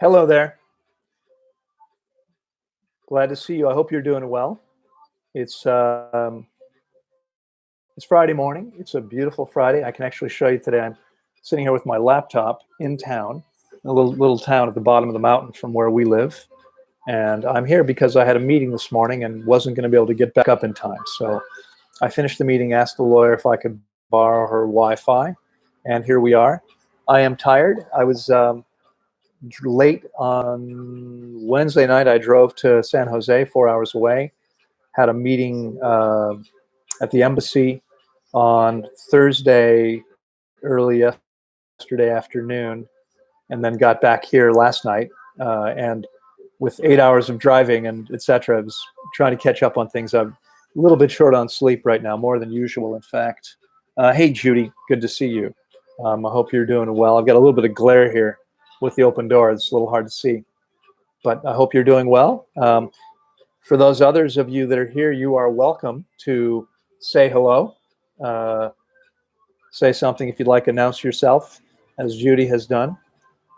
Hello there. Glad to see you. I hope you're doing well. It's um, it's Friday morning. It's a beautiful Friday. I can actually show you today. I'm sitting here with my laptop in town, a little town at the bottom of the mountain from where we live. And I'm here because I had a meeting this morning and wasn't going to be able to get back up in time. So I finished the meeting, asked the lawyer if I could borrow her Wi-Fi, and here we are. I am tired. I was late on Wednesday night. I drove to San Jose, 4 hours away. Had a meeting at the embassy on Thursday early yesterday afternoon, and then got back here last night. And with 8 hours of driving and etc., I was trying to catch up on things. I'm a little bit short on sleep right now, more than usual, in fact. Hey, Judy, good to see you. I hope you're doing well. I've got a little bit of glare here with the open door. It's a little hard to see, but I hope you're doing well. For those others of you that are here, you are welcome to say hello. Say something if you'd like, announce yourself, as Judy has done.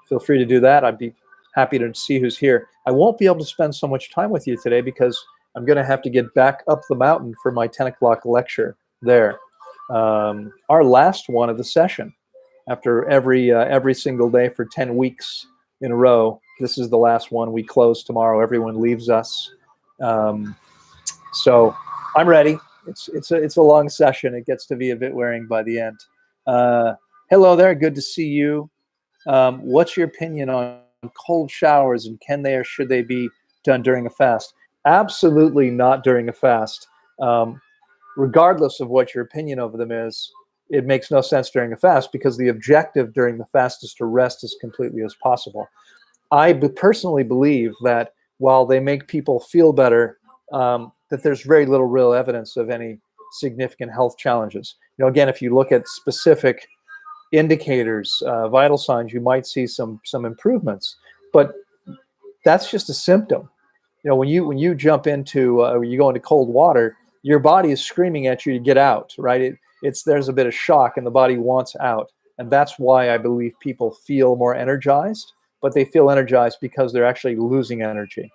Feel free to do that. I'd be happy to see who's here. I won't be able to spend so much time with you today because I'm going to have to get back up the mountain for my 10 o'clock lecture there. Our last one of the session. After every single day for 10 weeks in a row, this is the last one. We close tomorrow. Everyone leaves us. So I'm ready. It's a long session. It gets to be a bit wearing by the end. Hello there. Good to see you. What's your opinion on cold showers, and can they or should they be done during a fast? Absolutely not during a fast. Regardless of what your opinion of them is, it makes no sense during a fast because the objective during the fast is to rest as completely as possible. I personally believe that while they make people feel better, that there's very little real evidence of any significant health challenges. Again, if you look at specific indicators, vital signs, you might see some improvements, but that's just a symptom. When you jump into you go into cold water, your body is screaming at you to get out, right? There's a bit of shock and the body wants out. And that's why I believe people feel more energized, but they feel energized because they're actually losing energy.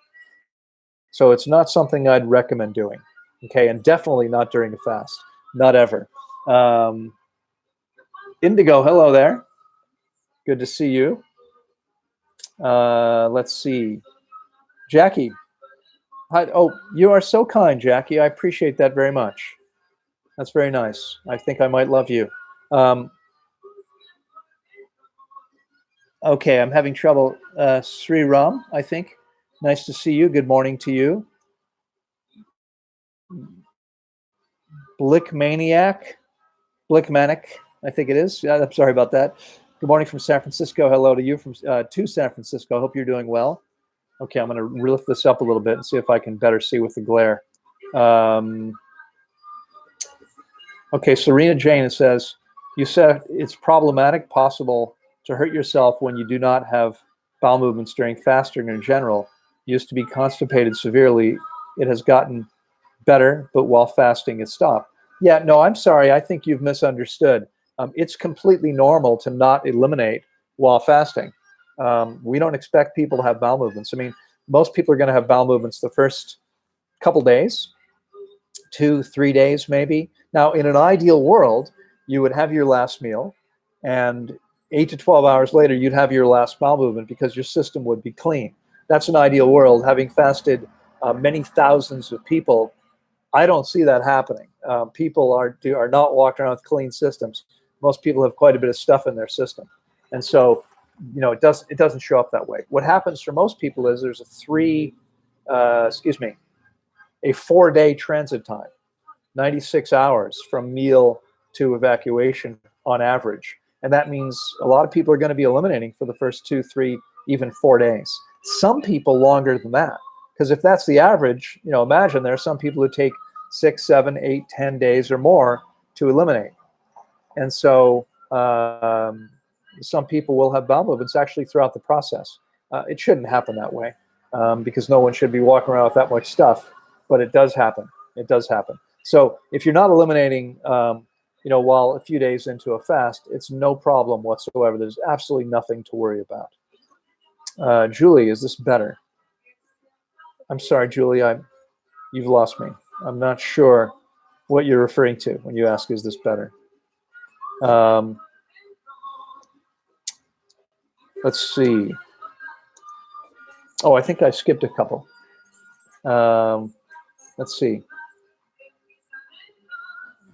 So it's not something I'd recommend doing. Okay. And definitely not during a fast, not ever. Indigo, hello there. Good to see you. Let's see. Jackie. Hi. Oh, you are so kind, Jackie. I appreciate that very much. That's very nice. I think I might love you. Okay, I'm having trouble. Sri Ram, I think. Nice to see you. Good morning to you. Blickmaniac, I think it is. Yeah, I'm sorry about that. Good morning from San Francisco. Hello to you from to San Francisco. I hope you're doing well. Okay, I'm going to lift this up a little bit and see if I can better see with the glare. Okay, Serena Jane, it says, you said it's possible to hurt yourself when you do not have bowel movements during fasting in general. Used to be constipated severely. It has gotten better, but while fasting it stopped. Yeah, no, I'm sorry. I think you've misunderstood. It's completely normal to not eliminate while fasting. We don't expect people to have bowel movements. I mean, most people are going to have bowel movements the first couple days, 2-3 days maybe. Now, in an ideal world, you would have your last meal, and 8 to 12 hours later, you'd have your last bowel movement because your system would be clean. That's an ideal world. Having fasted many thousands of people, I don't see that happening. People are not walking around with clean systems. Most people have quite a bit of stuff in their system, and so it doesn't show up that way. What happens for most people is there's a 4-day transit time, 96 hours from meal to evacuation on average. And that means a lot of people are going to be eliminating for the first 2, 3, even 4 days. Some people longer than that. Because if that's the average, imagine there are some people who take 6, 7, 8, 10 days or more to eliminate. And so some people will have bowel movements actually throughout the process. It shouldn't happen that way because no one should be walking around with that much stuff. But it does happen. It does happen. So if you're not eliminating, while a few days into a fast, it's no problem whatsoever. There's absolutely nothing to worry about. Julie, is this better? I'm sorry, Julie, you've lost me. I'm not sure what you're referring to when you ask, is this better? Um, let's see. Oh, I think I skipped a couple. Let's see.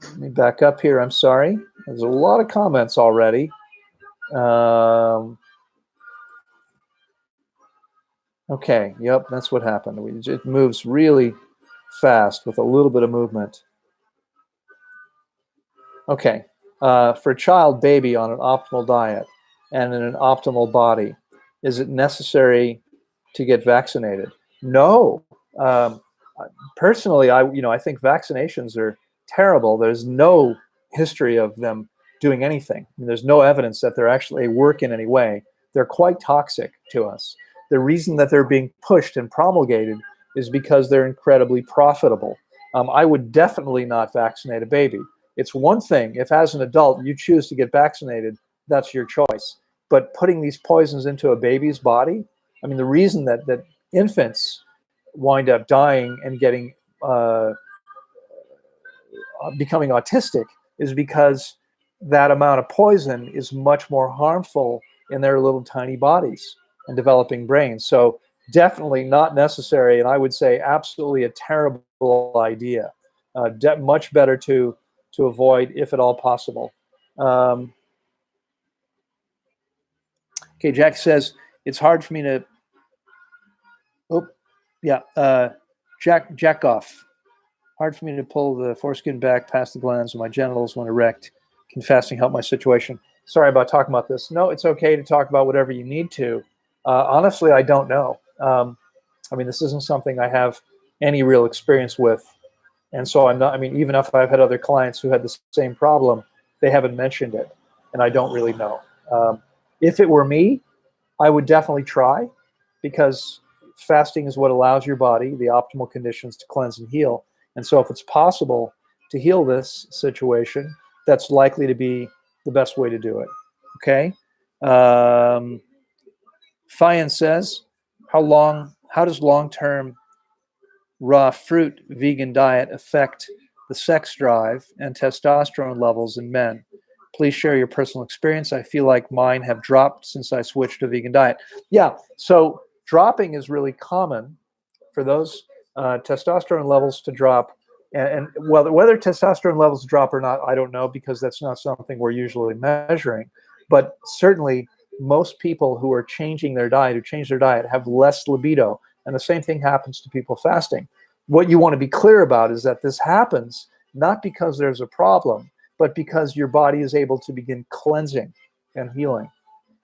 Let me back up here. I'm sorry. There's a lot of comments already. Okay, yep, that's what happened. It moves really fast with a little bit of movement. Okay, for a child baby on an optimal diet and in an optimal body, is it necessary to get vaccinated? No. Personally, I think vaccinations are terrible. There's no history of them doing anything. There's no evidence that they're actually work in any way. They're quite toxic to us. The reason that they're being pushed and promulgated is because they're incredibly profitable. I would definitely not vaccinate a baby. It's one thing if, as an adult, you choose to get vaccinated, that's your choice. But putting these poisons into a baby's body, I mean, the reason that infants wind up dying and getting becoming autistic is because that amount of poison is much more harmful in their little tiny bodies and developing brains. So definitely not necessary, and I would say absolutely a terrible idea. Much better to avoid if at all possible. Okay, Jack says it's hard for me to. Oh, yeah, Jack off. Hard for me to pull the foreskin back past the glands of my genitals when erect. Can fasting help my situation? Sorry about talking about this. No, it's okay to talk about whatever you need to. Honestly, I don't know. I mean, this isn't something I have any real experience with. And so I'm not, I mean, even if I've had other clients who had the same problem, they haven't mentioned it. And I don't really know. If it were me, I would definitely try, because fasting is what allows your body the optimal conditions to cleanse and heal. And so if it's possible to heal this situation, that's likely to be the best way to do it. Okay. Fian says, how does long-term raw fruit vegan diet affect the sex drive and testosterone levels in men? Please share your personal experience. I feel like mine have dropped since I switched to vegan diet. Yeah, so dropping is really common for those testosterone levels to drop. And whether testosterone levels drop or not, I don't know, because that's not something we're usually measuring. But certainly, most people who are changing their diet, who change their diet, have less libido. And the same thing happens to people fasting. What you want to be clear about is that this happens not because there's a problem, but because your body is able to begin cleansing and healing.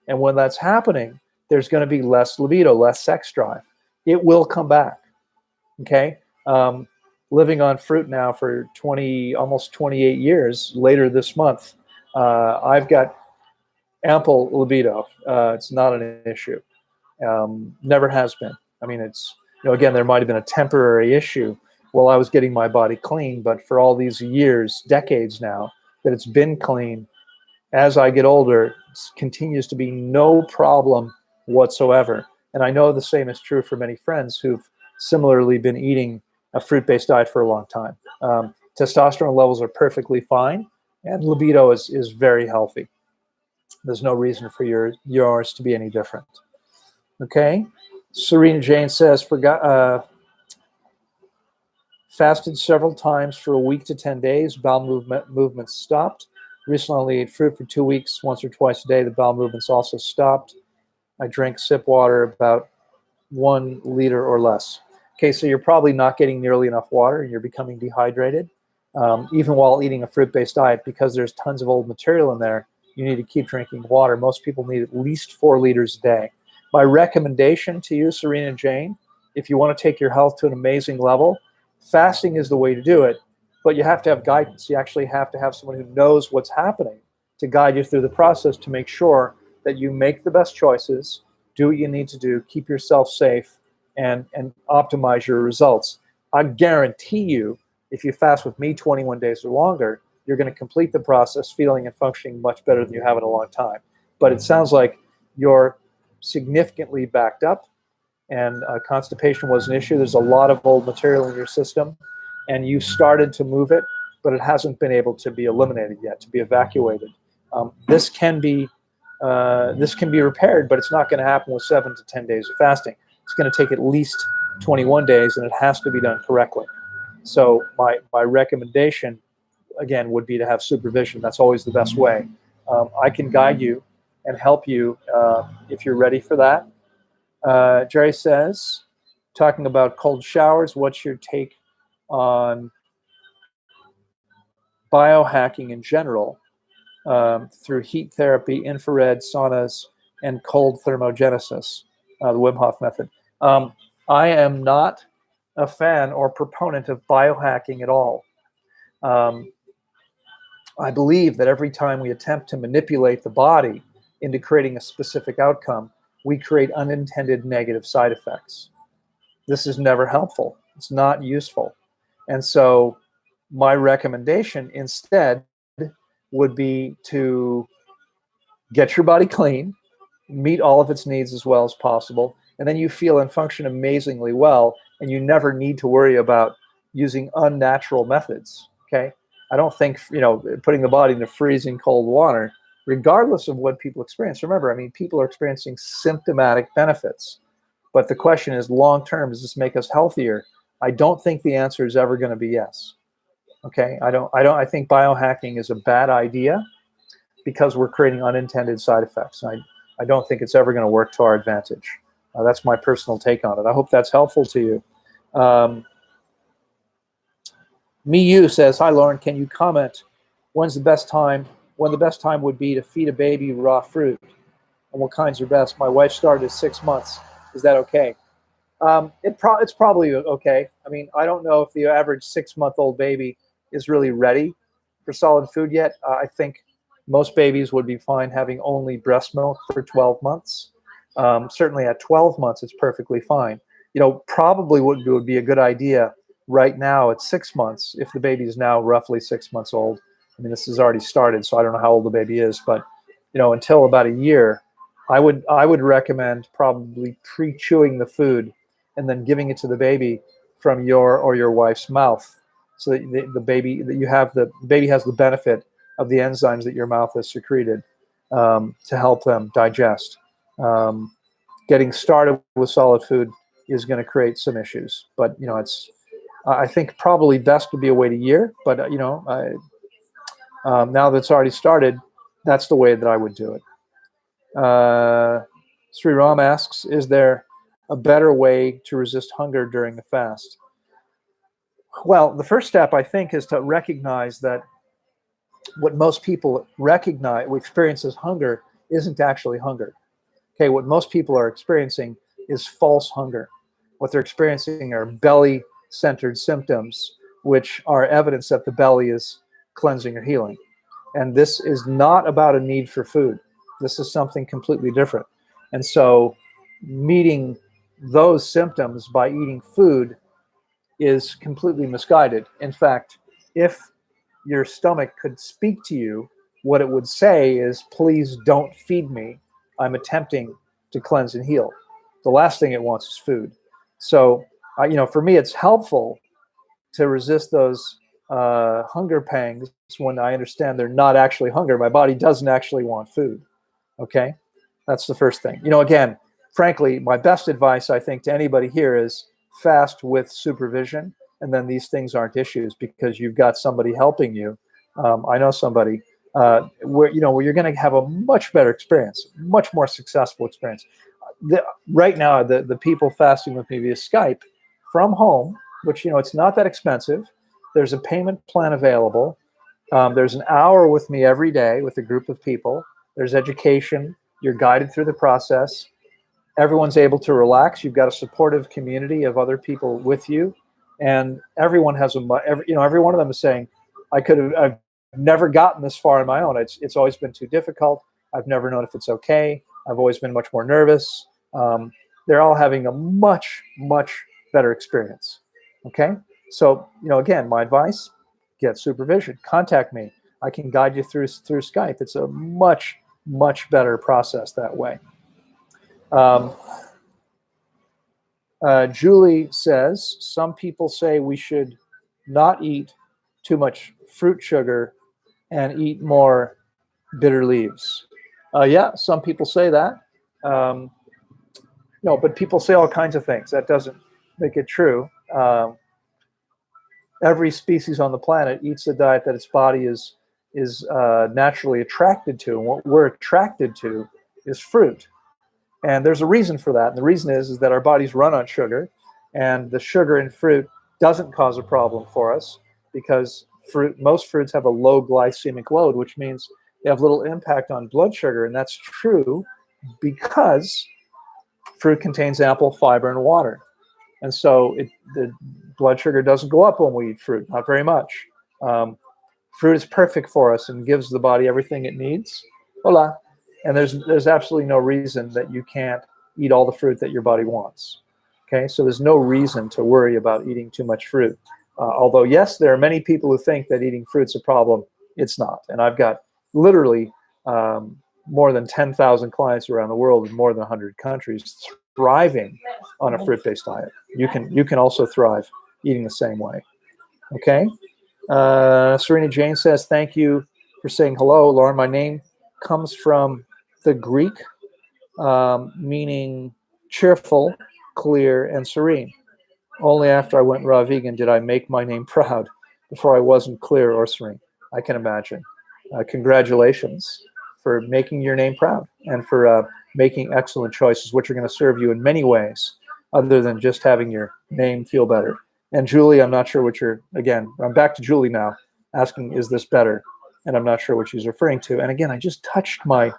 And when that's happening, there's going to be less libido, less sex drive. It will come back. Okay. Living on fruit now for almost 28 years, later this month, I've got ample libido. It's not an issue. Never has been. I mean, again, there might have been a temporary issue while I was getting my body clean, but for all these years, decades now, that it's been clean, as I get older, it continues to be no problem whatsoever. And I know the same is true for many friends who've similarly been eating a fruit-based diet for a long time. Testosterone levels are perfectly fine, and libido is very healthy. There's no reason for yours to be any different. Okay. Serene Jane says, fasted several times for a week to 10 days. Bowel movements stopped. Recently only ate fruit for 2 weeks, once or twice a day. The bowel movements also stopped. I drank sip water about 1 liter or less. Okay, so you're probably not getting nearly enough water and you're becoming dehydrated. Even while eating a fruit-based diet, because there's tons of old material in there, you need to keep drinking water. Most people need at least 4 liters a day. My recommendation to you, Serena Jane, if you want to take your health to an amazing level, fasting is the way to do it, but you have to have guidance. You actually have to have someone who knows what's happening to guide you through the process to make sure that you make the best choices, do what you need to do, keep yourself safe, and optimize your results. I guarantee you, if you fast with me 21 days or longer, you're going to complete the process feeling and functioning much better than you have in a long time. But it sounds like you're significantly backed up and constipation was an issue, there's a lot of old material in your system, and you started to move it, but it hasn't been able to be eliminated yet, to be evacuated. This can be repaired, but it's not going to happen with 7 to 10 days of fasting. It's going to take at least 21 days, and it has to be done correctly. So my recommendation, again, would be to have supervision. That's always the best way. I can guide you and help you if you're ready for that. Jerry says, talking about cold showers, what's your take on biohacking in general through heat therapy, infrared saunas, and cold thermogenesis, the Wim Hof method? I am not a fan or proponent of biohacking at all. I believe that every time we attempt to manipulate the body into creating a specific outcome, we create unintended negative side effects. This is never helpful. It's not useful. And so my recommendation instead would be to get your body clean, meet all of its needs as well as possible, and then you feel and function amazingly well, and you never need to worry about using unnatural methods, okay? I don't think, putting the body into freezing cold water, regardless of what people experience. Remember, people are experiencing symptomatic benefits. But the question is, long-term, does this make us healthier? I don't think the answer is ever going to be yes. Okay? I think biohacking is a bad idea because we're creating unintended side effects. I don't think it's ever going to work to our advantage. That's my personal take on it. I hope that's helpful to you. Me says, hi, Loren, can you comment when the best time would be to feed a baby raw fruit and what kinds are best? My wife started at 6 months. Is that okay? It's probably okay. I don't know if the average 6-month-old baby is really ready for solid food yet. I think most babies would be fine having only breast milk for 12 months. Certainly at 12 months, it's perfectly fine. Probably what would be a good idea right now at 6 months, if the baby is now roughly 6 months old. This has already started, so I don't know how old the baby is, but until about a year, I would recommend probably pre-chewing the food and then giving it to the baby from your or your wife's mouth, so that the baby has the benefit of the enzymes that your mouth has secreted to help them digest. Getting started with solid food is going to create some issues, but I think probably best to be a wait a year. But now that it's already started, that's the way that I would do it. Sri Ram asks, is there a better way to resist hunger during the fast? Well, the first step, I think, is to recognize that what most people experience as hunger isn't actually hunger. Okay, what most people are experiencing is false hunger. What they're experiencing are belly-centered symptoms, which are evidence that the belly is cleansing or healing. And this is not about a need for food. This is something completely different. And so meeting those symptoms by eating food is completely misguided. In fact, if your stomach could speak to you, what it would say is, please don't feed me. I'm attempting to cleanse and heal. The last thing it wants is food. So, for me, it's helpful to resist those hunger pangs when I understand they're not actually hunger. My body doesn't actually want food. Okay? That's the first thing. Again, frankly, my best advice, I think, to anybody here is fast with supervision, and then these things aren't issues because you've got somebody helping you. I know somebody where you're going to have a much better experience, much more successful experience. Right now, the people fasting with me via Skype from home, which, it's not that expensive. There's a payment plan available. There's an hour with me every day with a group of people. There's education. You're guided through the process. Everyone's able to relax. You've got a supportive community of other people with you, and everyone has every one of them is saying, I've never gotten this far on my own. It's always been too difficult. I've never known if it's okay. I've always been much more nervous. They're all having a much, much better experience. Okay? So, again, my advice, get supervision. Contact me. I can guide you through Skype. It's a much, much better process that way. Um, Julie says, some people say we should not eat too much fruit sugar and eat more bitter leaves. Yeah, some people say that. Um, no, but people say all kinds of things. That doesn't make it true. Every species on the planet eats a diet that its body is naturally attracted to, and what we're attracted to is fruit. And there's a reason for that. And the reason is that our bodies run on sugar, and the sugar in fruit doesn't cause a problem for us because most fruits have a low glycemic load, which means they have little impact on blood sugar. And that's true because fruit contains ample fiber and water. And so the blood sugar doesn't go up when we eat fruit, not very much. Fruit is perfect for us and gives the body everything it needs. Hola. And there's absolutely no reason that you can't eat all the fruit that your body wants. Okay, so there's no reason to worry about eating too much fruit. Although, yes, there are many people who think that eating fruit's a problem. It's not. And I've got literally more than 10,000 clients around the world in more than 100 countries thriving on a fruit-based diet. You can also thrive eating the same way. Okay. Serene Jane says, thank you for saying hello, Loren. My name comes from the Greek, meaning cheerful, clear, and serene. Only after I went raw vegan did I make my name proud. Before I wasn't clear or serene. I can imagine. Congratulations for making your name proud and for making excellent choices, which are going to serve you in many ways other than just having your name feel better. And Julie, I'm not sure again, I'm back to Julie now, asking, is this better? And I'm not sure what she's referring to. And again, I just touched my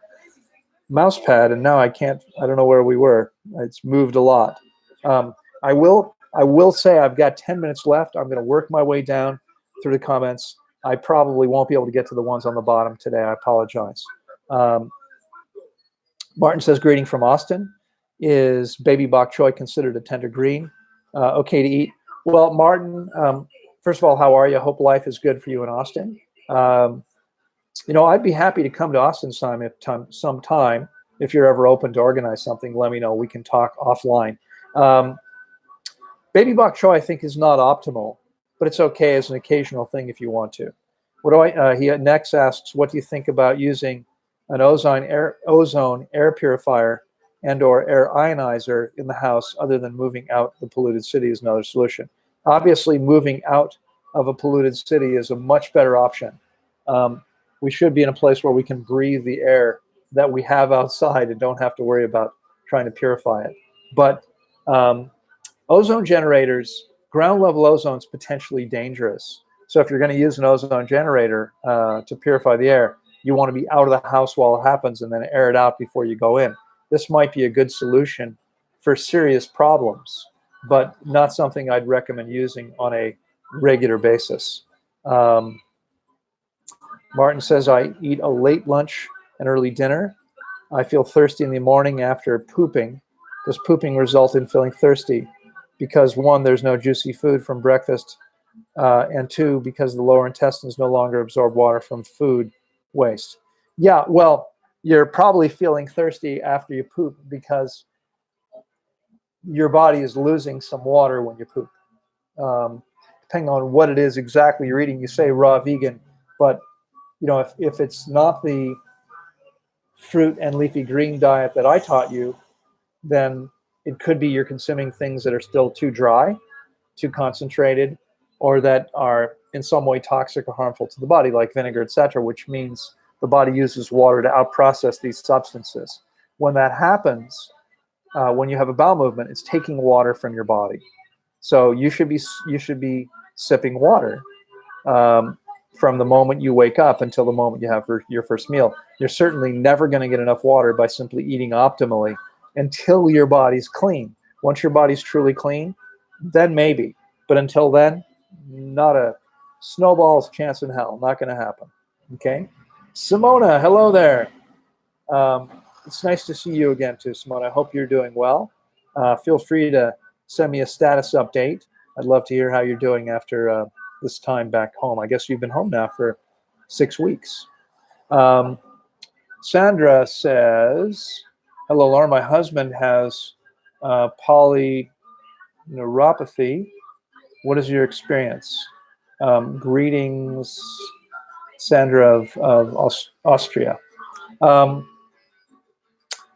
mouse pad and now I don't know where we were. It's moved a lot. I will say I've got 10 minutes left. I'm going to work my way down through the comments. I probably won't be able to get to the ones on the bottom today. I apologize. Martin says, greeting from Austin. Is baby bok choy considered a tender green? Okay to eat? Well, Martin, first of all, how are you? I hope life is good for you in Austin. I'd be happy to come to Austin sometime. If you're ever open to organize something, let me know. We can talk offline. Baby bok choy, I think, is not optimal, but it's okay as an occasional thing if you want to. He next asks, what do you think about using an ozone air purifier and/or air ionizer in the house other than moving out the polluted city is another solution? Obviously, moving out of a polluted city is a much better option. We should be in a place where we can breathe the air that we have outside and don't have to worry about trying to purify it. But ozone generators, ground level ozone is potentially dangerous. So if you're going to use an ozone generator to purify the air, you want to be out of the house while it happens and then air it out before you go in. This might be a good solution for serious problems, but not something I'd recommend using on a regular basis. Martin says, I eat a late lunch and early dinner. I feel thirsty in the morning after pooping. Does pooping result in feeling thirsty? Because one, there's no juicy food from breakfast, and two, because the lower intestines no longer absorb water from food waste. Yeah, well, you're probably feeling thirsty after you poop because your body is losing some water when you poop. Depending on what it is exactly you're eating, you say raw vegan, but if it's not the fruit and leafy green diet that I taught you, then it could be you're consuming things that are still too dry, too concentrated, or that are in some way toxic or harmful to the body, like vinegar, etc., which means the body uses water to outprocess these substances. When that happens, when you have a bowel movement, it's taking water from your body. So you should be sipping water from the moment you wake up until the moment you have your first meal. You're certainly never going to get enough water by simply eating optimally until your body's clean. Once your body's truly clean, then maybe. But until then, not a snowball's chance in hell. Not going to happen. Okay? Simona, hello there. It's nice to see you again too, Simona. I hope you're doing well. Feel free to send me a status update. I'd love to hear how you're doing after this time back home. I guess you've been home now for 6 weeks. Sandra says, Hello, Lauren. My husband has polyneuropathy. What is your experience? Greetings, Sandra of Austria. Um,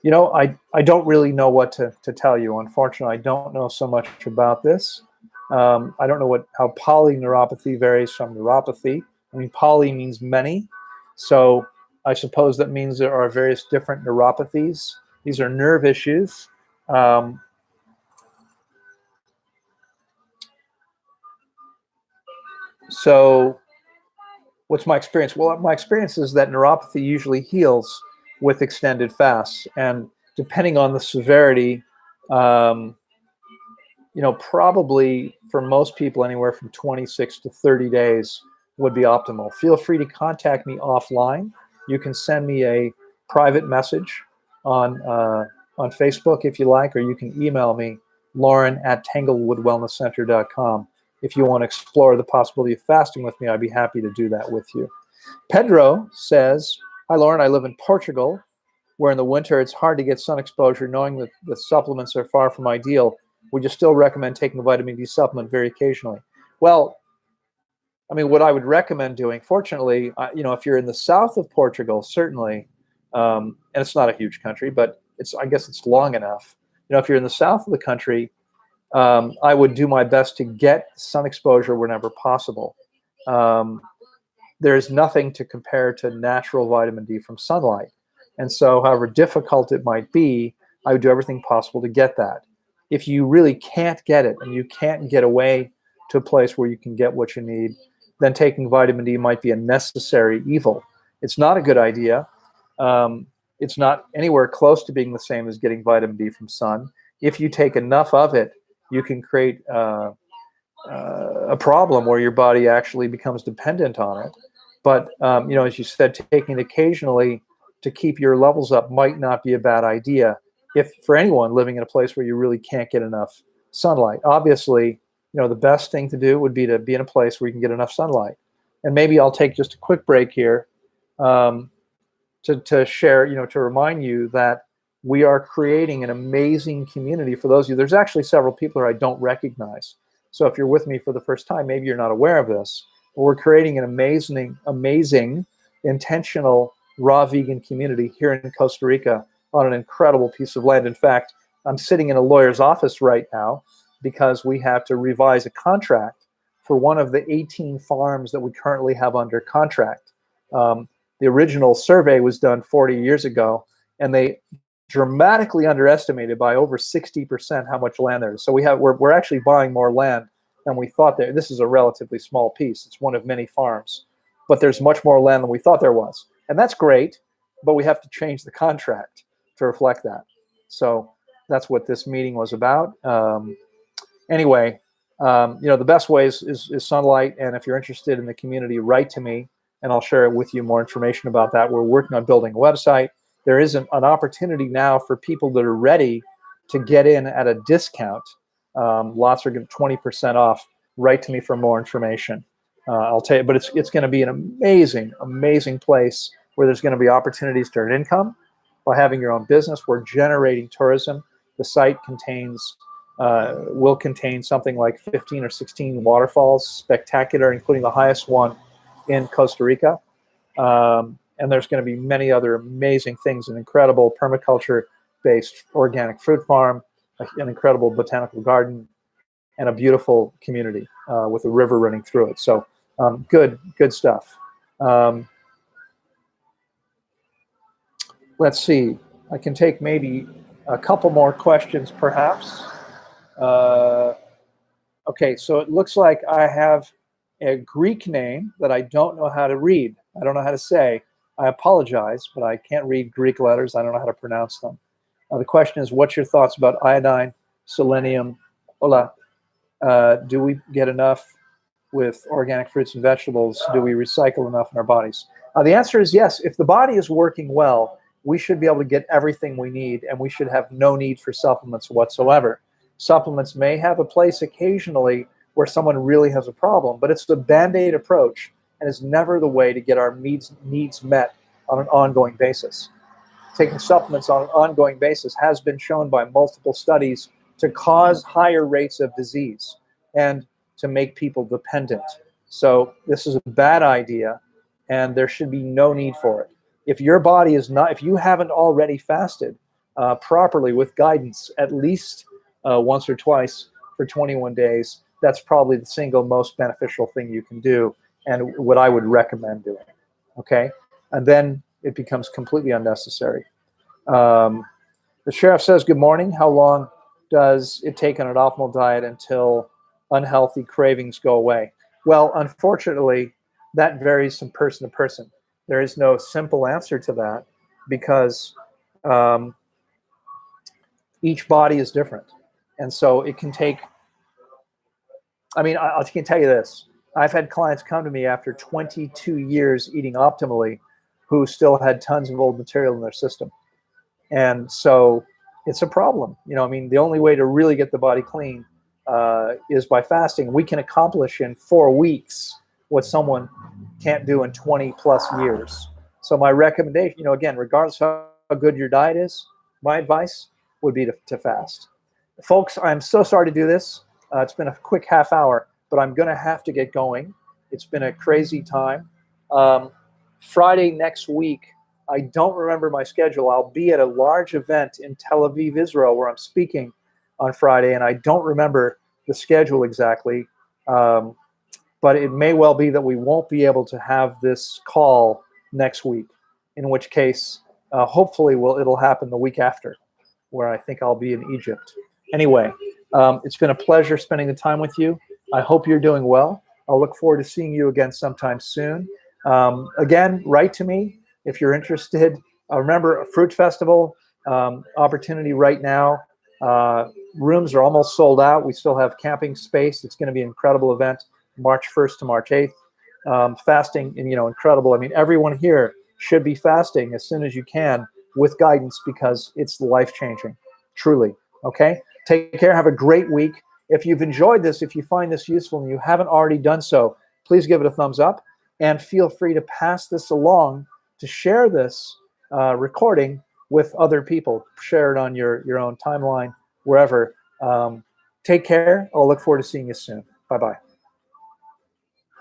I don't really know what to tell you. Unfortunately, I don't know so much about this. I don't know how polyneuropathy varies from neuropathy. I mean, poly means many. So I suppose that means there are various different neuropathies. These are nerve issues. Um, so what's my experience? Well, my experience is that neuropathy usually heals with extended fasts. And depending on the severity, um, probably for most people, anywhere from 26 to 30 days would be optimal. Feel free to contact me offline. You can send me a private message on Facebook if you like, or you can email me, Loren@tanglewoodwellnesscenter.com. If you want to explore the possibility of fasting with me, I'd be happy to do that with you. Pedro says, hi, Loren, I live in Portugal, where in the winter it's hard to get sun exposure. Knowing that the supplements are far from ideal, would you still recommend taking a vitamin D supplement very occasionally? Well, I mean, what I would recommend doing, fortunately, if you're in the south of Portugal, certainly, and it's not a huge country, but I guess it's long enough. If you're in the south of the country, I would do my best to get sun exposure whenever possible. There's nothing to compare to natural vitamin D from sunlight. And so, however difficult it might be, I would do everything possible to get that. If you really can't get it and you can't get away to a place where you can get what you need, then taking vitamin D might be a necessary evil. It's not a good idea. It's not anywhere close to being the same as getting vitamin D from sun. If you take enough of it, you can create a problem where your body actually becomes dependent on it. But as you said, taking it occasionally to keep your levels up might not be a bad idea if for anyone living in a place where you really can't get enough sunlight. Obviously, the best thing to do would be to be in a place where you can get enough sunlight. And maybe I'll take just a quick break here to share, to remind you that we are creating an amazing community for those of you. There's actually several people here I don't recognize. So if you're with me for the first time, maybe you're not aware of this. But we're creating an amazing, intentional, raw vegan community here in Costa Rica on an incredible piece of land. In fact, I'm sitting in a lawyer's office right now because we have to revise a contract for one of the 18 farms that we currently have under contract. The original survey was done 40 years ago, and they dramatically underestimated by over 60% how much land there is. So we're actually buying more land than we thought there. This is a relatively small piece. It's one of many farms, but there's much more land than we thought there was. And that's great, but we have to change the contract to reflect that. So that's what this meeting was about. Anyway, the best way is sunlight. And if you're interested in the community, write to me and I'll share with you more information about that. We're working on building a website. There is an opportunity now for people that are ready to get in at a discount. Lots are getting 20% off. Write to me for more information. I'll tell you, but it's going to be an amazing place where there's going to be opportunities to earn income by having your own business. We're generating tourism. The site will contain something like 15 or 16 waterfalls, spectacular, including the highest one in Costa Rica. And there's going to be many other amazing things, an incredible permaculture-based organic fruit farm, an incredible botanical garden, and a beautiful community with a river running through it. So good stuff. Let's see. I can take maybe a couple more questions, perhaps. Okay, so it looks like I have a Greek name that I don't know how to read. I don't know how to say. I apologize, but I can't read Greek letters. I don't know how to pronounce them. The question is, what's your thoughts about iodine, selenium? Hola. Do we get enough with organic fruits and vegetables? Do we recycle enough in our bodies? The answer is yes. If the body is working well, we should be able to get everything we need, and we should have no need for supplements whatsoever. Supplements may have a place occasionally where someone really has a problem, but it's the Band-Aid approach and is never the way to get our needs met on an ongoing basis. taking supplements on an ongoing basis has been shown by multiple studies to cause higher rates of disease and to make people dependent. So this is a bad idea, and there should be no need for it. If your body is not, if you haven't already fasted properly with guidance at least once or twice for 21 days, that's probably the single most beneficial thing you can do and what I would recommend doing. Okay? And then it becomes completely unnecessary. The sheriff says, good morning. How long does it take on an optimal diet until unhealthy cravings go away? Well, unfortunately, that varies from person to person. There is no simple answer to that because each body is different. And so it can take, I can tell you this. I've had clients come to me after 22 years eating optimally who still had tons of old material in their system. And so it's a problem. The only way to really get the body clean is by fasting. We can accomplish in 4 weeks what someone can't do in 20 plus years. So my recommendation, again, regardless of how good your diet is, my advice would be to fast. Folks, I'm so sorry to do this. It's been a quick half hour, but I'm going to have to get going. It's been a crazy time. Friday next week, I don't remember my schedule. I'll be at a large event in Tel Aviv, Israel, where I'm speaking on Friday, and I don't remember the schedule exactly. But it may well be that we won't be able to have this call next week, in which case, hopefully, it'll happen the week after, where I think I'll be in Egypt. Anyway, it's been a pleasure spending the time with you. I hope you're doing well. I'll look forward to seeing you again sometime soon. Again, write to me if you're interested. Remember, a fruit festival opportunity right now. Rooms are almost sold out. We still have camping space. It's going to be an incredible event, March 1st to March 8th. Fasting, and incredible. Everyone here should be fasting as soon as you can with guidance because it's life-changing, truly. Okay? Take care. Have a great week. If you've enjoyed this, if you find this useful and you haven't already done so, please give it a thumbs up and feel free to pass this along, to share this recording with other people. Share it on your own timeline, wherever. Take care. I'll look forward to seeing you soon. Bye-bye.